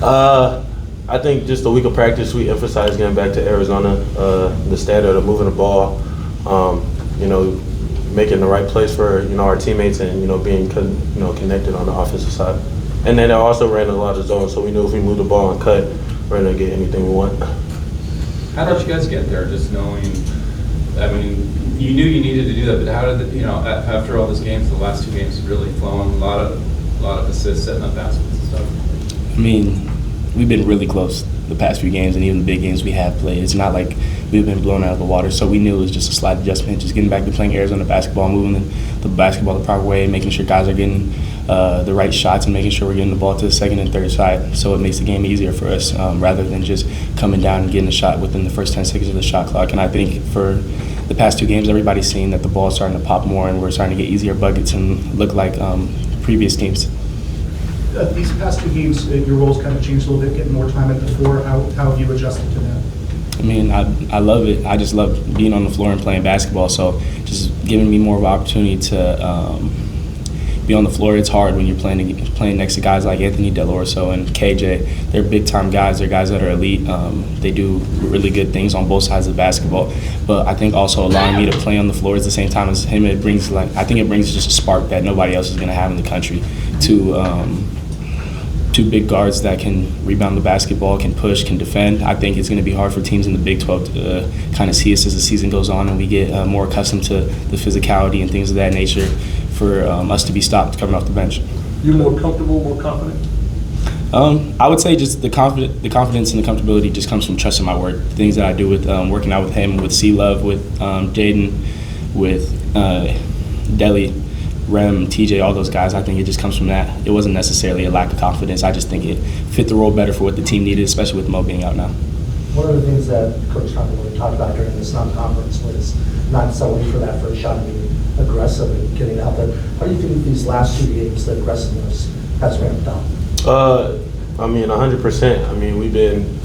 I think just a week of practice, we emphasized getting back to Arizona, the standard of moving the ball, making the right place for our teammates, and being connected on the offensive side. And then I also ran a lot of zones, so we knew if we moved the ball and cut, we're gonna get anything we want. How did you guys get there? Just knowing, I mean, you knew you needed to do that, but how did after all those games, the last 2 games really flowing, a lot of assists, setting up baskets and stuff? I mean, we've been really close the past few games, and even the big games we have played. It's not like we've been blown out of the water, so we knew it was just a slight adjustment, just getting back to playing Arizona basketball, moving the basketball the proper way, making sure guys are getting the right shots and making sure we're getting the ball to the second and third side, so it makes the game easier for us rather than just coming down and getting a shot within the first 10 seconds of the shot clock. And I think for the past 2 games, everybody's seeing that the ball's starting to pop more and we're starting to get easier buckets and look like previous teams. These past 2 games, your roles kind of changed a little bit, getting more time at the floor. How have you adjusted to that? I mean, I love it. I just love being on the floor and playing basketball, so just giving me more of an opportunity to be on the floor. It's hard when you're playing next to guys like Anthony Delorso and KJ. They're big-time guys. They're guys that are elite. They do really good things on both sides of basketball. But I think also allowing me to play on the floor at the same time as him, it brings I think it brings just a spark that nobody else is going to have in the country. Two big guards that can rebound the basketball, can push, can defend. I think it's going to be hard for teams in the Big 12 to kind of see us as the season goes on and we get more accustomed to the physicality and things of that nature for us to be stopped coming off the bench. You're more comfortable, more confident? I would say just the confidence and the comfortability just comes from trusting my work. The things that I do with working out with him, with C-Love, with Jaden, with Deli, Rem, TJ, all those guys. I think it just comes from that. It wasn't necessarily a lack of confidence. I just think it fit the role better for what the team needed, especially with Mo being out now. One of the things that Coach Tomlin talked about during this non-conference was not settling for that first shot and being aggressive and getting out there. How do you think these last 2 games, the aggressiveness has ramped up? I mean, 100%. I mean, we've been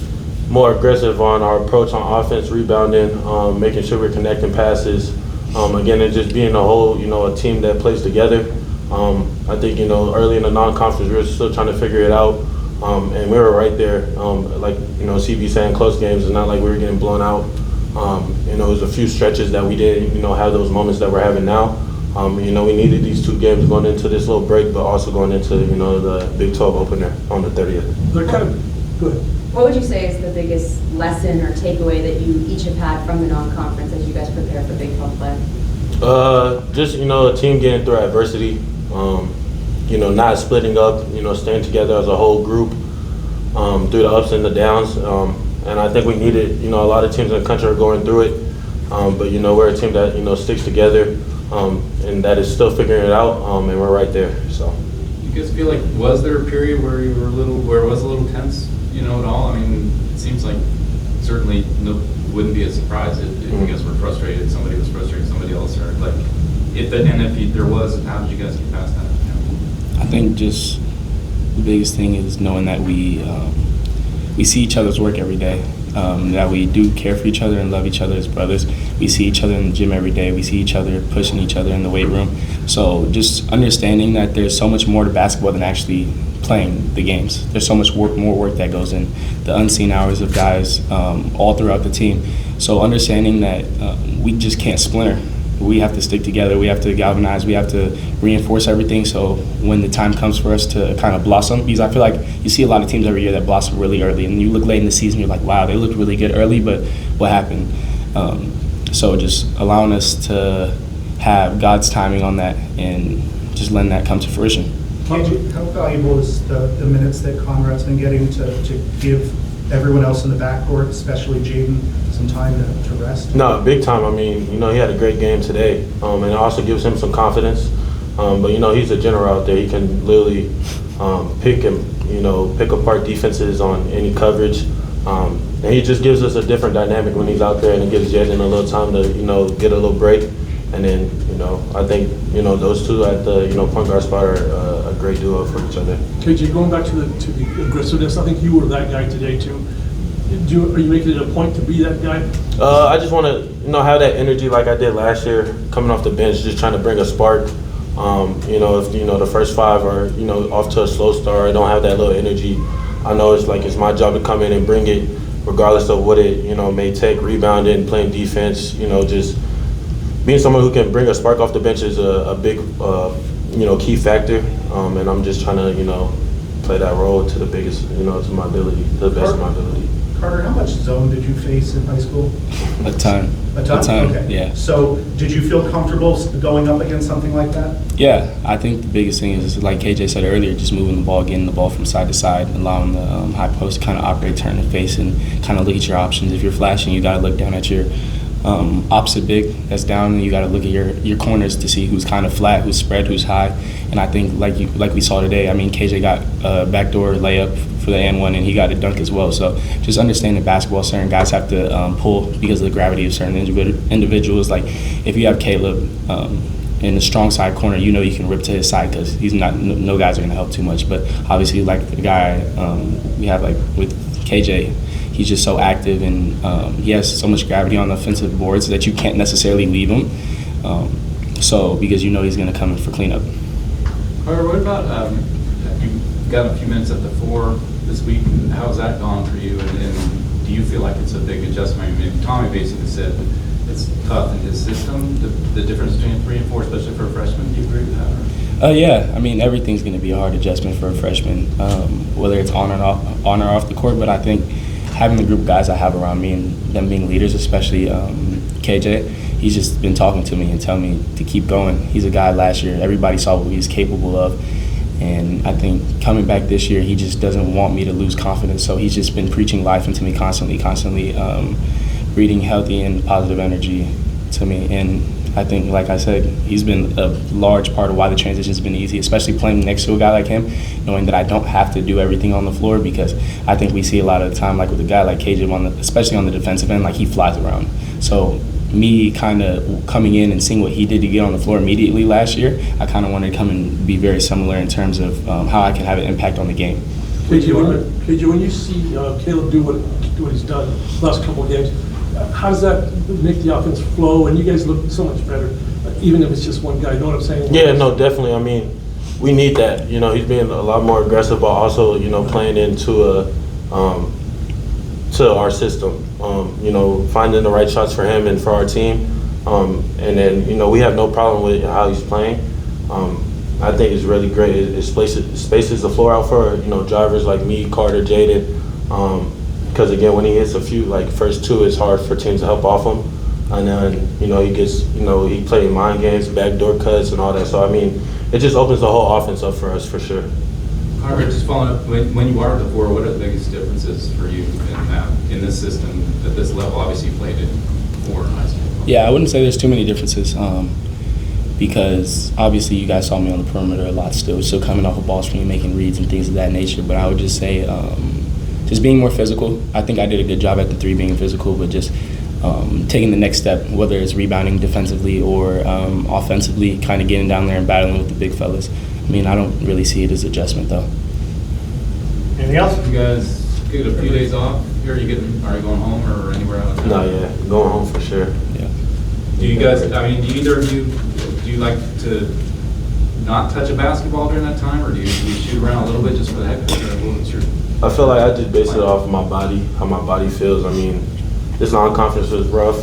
more aggressive on our approach on offense, rebounding, making sure we're connecting passes. Again, and just being a whole, a team that plays together. I think, early in the non-conference, we were still trying to figure it out. And we were right there. Like, CB saying, close games. It's not like we were getting blown out. It was a few stretches that we didn't, have those moments that we're having now. We needed these 2 games going into this little break, but also going into, the Big 12 opener on the 30th. They're kind of, go ahead. What would you say is the biggest lesson or takeaway that you each have had from the non-conference as you guys prepare for Big 12 play? Just, a team getting through adversity, not splitting up, staying together as a whole group through the ups and the downs. And I think we needed, a lot of teams in the country are going through it. But, we're a team that, sticks together and that is still figuring it out, and we're right there. So. You guys feel like, was there a period where you were where it was a little tense, at all? I mean, it seems like certainly wouldn't be a surprise if you guys were frustrated, somebody was frustrated, somebody else, or like, if there was, how did you guys get past that? I think just the biggest thing is knowing that we see each other's work every day, that we do care for each other and love each other as brothers. We see each other in the gym every day. We see each other pushing each other in the weight room. So just understanding that there's so much more to basketball than actually playing the games. There's so much more work that goes in, the unseen hours of guys all throughout the team. So understanding that we just can't splinter. We have to stick together. We have to galvanize. We have to reinforce everything. So when the time comes for us to kind of blossom, because I feel like you see a lot of teams every year that blossom really early, and you look late in the season, you're like, wow, they looked really good early, but what happened? So just allowing us to have God's timing on that and just letting that come to fruition. How valuable is the minutes that Conrad's been getting to give everyone else in the backcourt, especially Jaden, some time to rest? No, big time. I mean, he had a great game today, and it also gives him some confidence. But he's a general out there. He can literally pick apart defenses on any coverage. And he just gives us a different dynamic when he's out there, and it gives Jaden a little time to get a little break. And then I think those two at the point guard spot are a great duo for each other. KJ, going back to the aggressiveness, I think you were that guy today too. Are you making it a point to be that guy? I just want to have that energy like I did last year, coming off the bench, just trying to bring a spark. If the first 5 are off to a slow start, I don't have that little energy. I know it's my job to come in and bring it, regardless of what it may take. Rebounding, playing defense, just being someone who can bring a spark off the bench is a big key factor. And I'm just trying to play that role to the biggest, to my ability, to the best of my ability. Carter, how much zone did you face in high school? A ton. A ton? Okay. Yeah. So did you feel comfortable going up against something like that? Yeah, I think the biggest thing is, like KJ said earlier, just moving the ball, getting the ball from side to side, allowing the high post to kind of operate, turn and face, and kind of look at your options. If you're flashing, you got to look down at your opposite big that's down, and you got to look at your corners to see who's kind of flat, who's spread, who's high. And I think like we saw today, I mean, KJ got a backdoor layup for the and one, and he got a dunk as well. So just understanding basketball, certain guys have to pull because of the gravity of certain individuals. Like if you have Caleb in the strong side corner, you can rip to his side because he's not. No guys are going to help too much. But obviously, like the guy we have like with KJ, he's just so active and he has so much gravity on the offensive boards that you can't necessarily leave him. So because he's going to come in for cleanup. Carter, what about you got a few minutes at the 4 this week? How's that gone for you? And do you feel like it's a big adjustment? I mean, Tommy basically said it's tough in his system, the difference between 3 and 4, especially for a freshman. Do you agree with that? Yeah, I mean, everything's going to be a hard adjustment for a freshman, whether it's on or off the court. But I think having the group of guys I have around me and them being leaders, especially KJ, he's just been talking to me and telling me to keep going. He's a guy last year, everybody saw what he was capable of. And I think coming back this year, he just doesn't want me to lose confidence. So he's just been preaching life into me constantly breathing healthy and positive energy to me. And I think, like I said, he's been a large part of why the transition's been easy, especially playing next to a guy like him, knowing that I don't have to do everything on the floor, because I think we see a lot of the time, like with a guy like KJ, especially on the defensive end, like he flies around. So me kind of coming in and seeing what he did to get on the floor immediately last year, I kind of wanted to come and be very similar in terms of how I can have an impact on the game. KJ, when you see Caleb do what he's done the last couple of games, how does that make the offense flow? And you guys look so much better, even if it's just one guy. You know what I'm saying? Yeah, no, definitely. I mean, we need that. He's being a lot more aggressive, but also, playing into to our system. Finding the right shots for him and for our team. And then, we have no problem with how he's playing. I think it's really great. It spaces the floor out for, drivers like me, Carter, Jaden. Because, again, when he hits a few, like first 2, it's hard for teams to help off him. And then, he gets, he played mind games, backdoor cuts and all that. So, I mean, it just opens the whole offense up for us for sure. Carter, just following up, when you are at the 4, what are the biggest differences for you in this system at this level? Obviously, you played it 4 in high school. Yeah, I wouldn't say there's too many differences because obviously you guys saw me on the perimeter a lot still coming off a ball screen, making reads and things of that nature. But I would just say just being more physical. I think I did a good job at the 3 being physical, but just taking the next step, whether it's rebounding defensively or offensively, kind of getting down there and battling with the big fellas. I mean, I don't really see it as adjustment, though. Anything else? You guys get a few days off here? Are you going home or anywhere out of town? No, yeah, going home for sure. Yeah. Do you guys, I mean, do either of you, do you like to not touch a basketball during that time, or do you shoot around a little bit just for the heck of it? I feel like I just base it off my body, how my body feels. I mean, this non-conference was rough.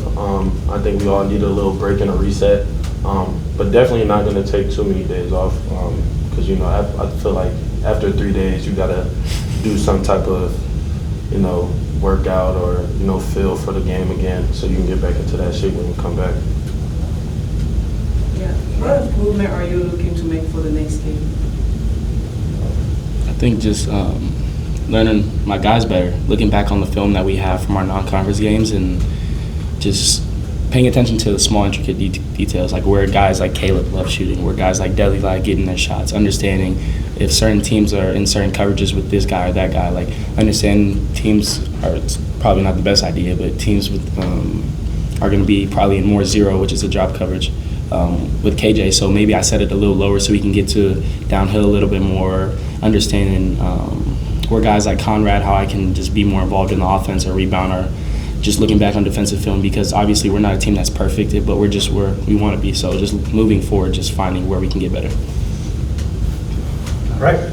I think we all need a little break and a reset. But definitely not going to take too many days off because, I feel like after 3 days, you got to do some type of, workout or, feel for the game again so you can get back into that shape when you come back. Yeah. What improvement are you looking to make for the next game? I think just learning my guys better, looking back on the film that we have from our non-conference games and just paying attention to the small, intricate details, like where guys like Caleb love shooting, where guys like Deli like getting their shots, understanding if certain teams are in certain coverages with this guy or that guy, like understanding teams are, it's probably not the best idea, but teams with are going to be probably in more zero, which is a drop coverage with KJ. So maybe I set it a little lower so we can get to downhill a little bit more, understanding where guys like Conrad, how I can just be more involved in the offense or rebound or just looking back on defensive film, because obviously we're not a team that's perfect, but we're just where we want to be. So just moving forward, just finding where we can get better. All right.